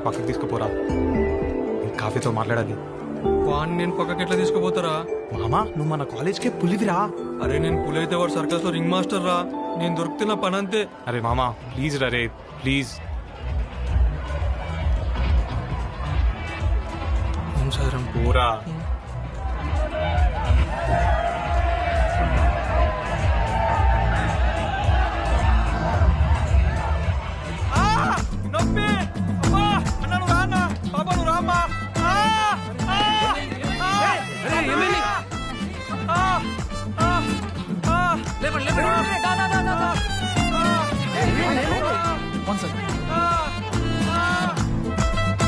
పక్కకి తీసుకుపోరా, కాఫీతో మాట్లాడాలి. వాడిని నేను పక్కకి ఎట్లా తీసుకుపోతారా? మామా నువ్వు మన కాలేజ్కే పులివిరా. అరే నేను పులి అయితే వాడు సర్కస్ లో రింగ్ మాస్టర్ రా. నేను దొరికితే నా పని అంతే. అరే మామా ప్లీజ్ రే ప్లీజ్. సారం పోరా.